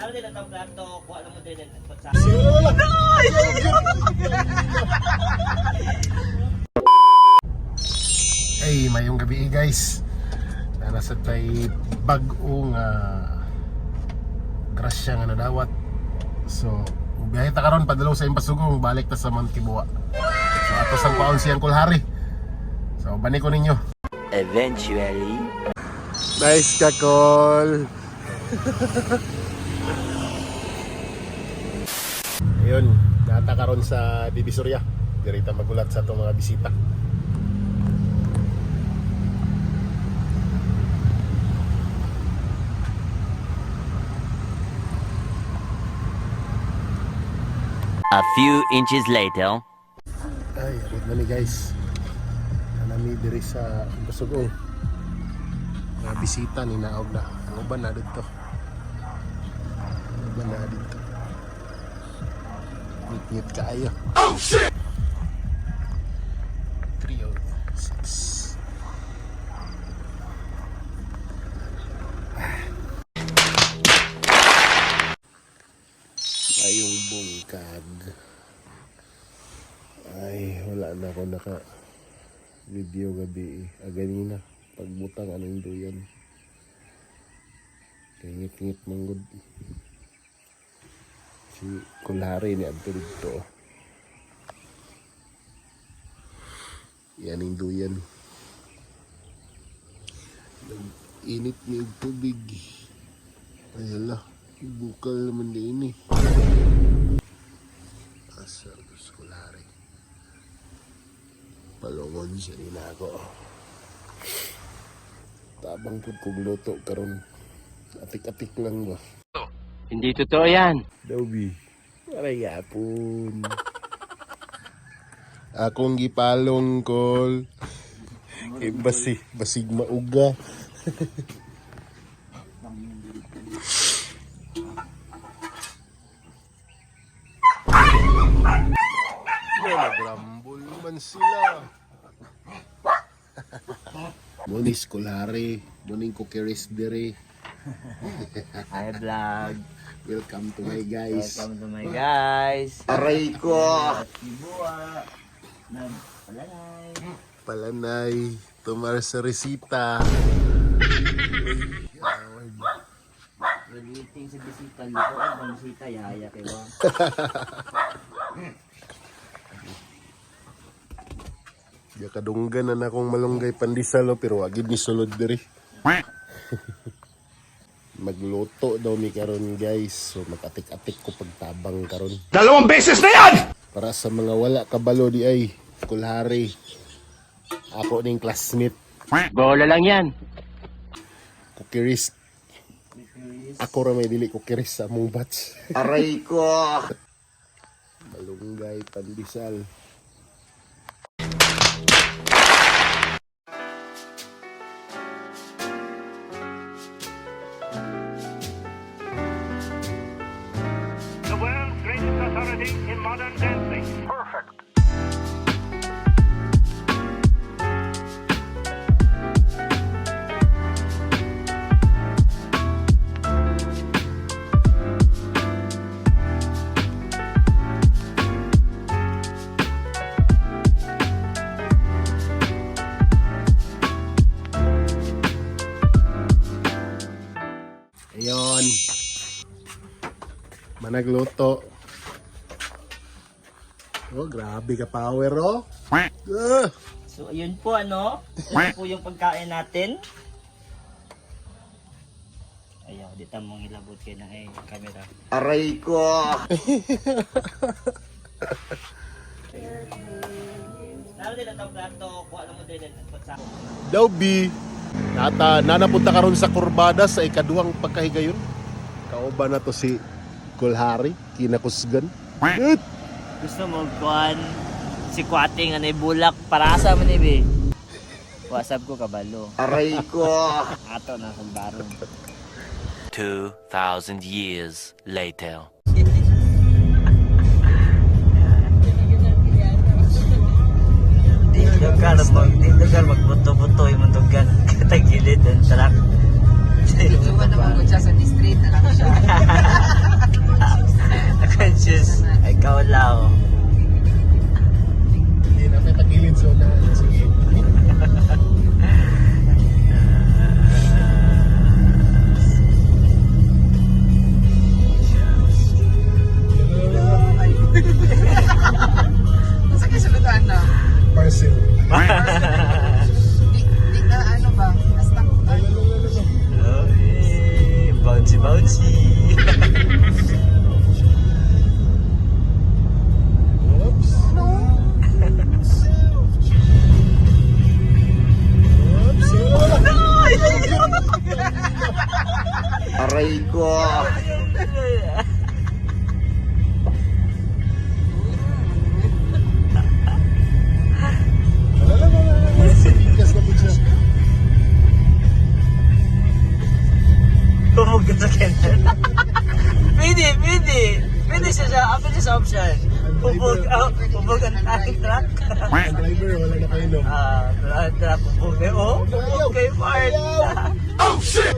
Naroon din ang plato, kuha lang mo din ang sa. Hey, mayong gabi guys. Nasa tay bag-ong grasya nga nadawat. So, biyahe ta karon padulong sa Impasugong, balik ta sa Montibua. So, ato sang kwaon siyang Kulhari. So, bani ko ninyo. Eventually. Nice ka, Col. Ayun, nata karon sa Divisoria. Dirita magulat sa itong mga bisita. A few inches later. Ay, abot na ni guys. Nami diri sa Impasugong. Mga bisita ni naog na. Ano ba na dito? Ano ba na dito? Ngit-ngit kaayo. Oh shit! 306. Ayong bungkag. Ay, wala na ako naka video gabi ganina pagbutang anong duyan kay ngit-ngit manggod si Kulhari ni adto dito. Yan yung duyan, init ni tubig. Ayala, bukal naman din eh. Asal dos Kulhari palungon siya rin ako. Tabang po kong luto karon. Atik-atik lang ba? Hindi totoo yan. Dobi. Aray yapon. Akong gipalong, Col. Basig mauga. Nagrambol man sila. Monis Kulhari, Moning Kukiris diri. Hi vlog. Welcome to my guys. Welcome to my guys. Aray ko. Ibua. Palanay. Palanay. Tumar sa resita. Relating sa bisita. Lukoan ng bisita. Yaya kay Wang. Ya kadunggan na akong malunggay pandisalo pero agid ni sulod diri. Magluto daw mi karon guys. So mag-atik-atik ko pagtabang karon. 2 beses na yan! Para sa mga wala kabalo di ay Kulhari. Ako ning classmate. Bola lang yan. Kukiris. Ako ra may dili kukiris sa among batch. Aray ko! Malunggay pandisal. The world's greatest authority in modern dancing. Perfect. Ayun. Managluto. Oh, grabe ka power, oh. So ayun po ano. Ayun po yung pagkain natin. Ayaw, di tamang ilabot kayo ng camera. Aray ko! Naroon din ang plato, kuha lang mo din ang sa. Dawbi. Nanapunta karon sa kurbada sa ikaduhang pagkahigayon. Kauban na to si Kulhari, kinakusgan. Gusto mo kuhan si Kwating anay bulak para asa man ibi. WhatsApp ko kabalo. Aray ko! Ato na sa baron. 2,000 years later. Dito ka magbuto-buto yung mundugan. Katagilid ang tarak. Iwan naman ko siya sa district na lang siya. bouncy. Oops. Oops. Aray ko. Wala. Sipikas na po siya. Hubog ka sa Kendall. Pwede siya siya. Apa siya sa option? Hubog ang truck. Ang driver, wala na kayo no. Truck, hubog. Oh, hubog kay Fart. Oh shit!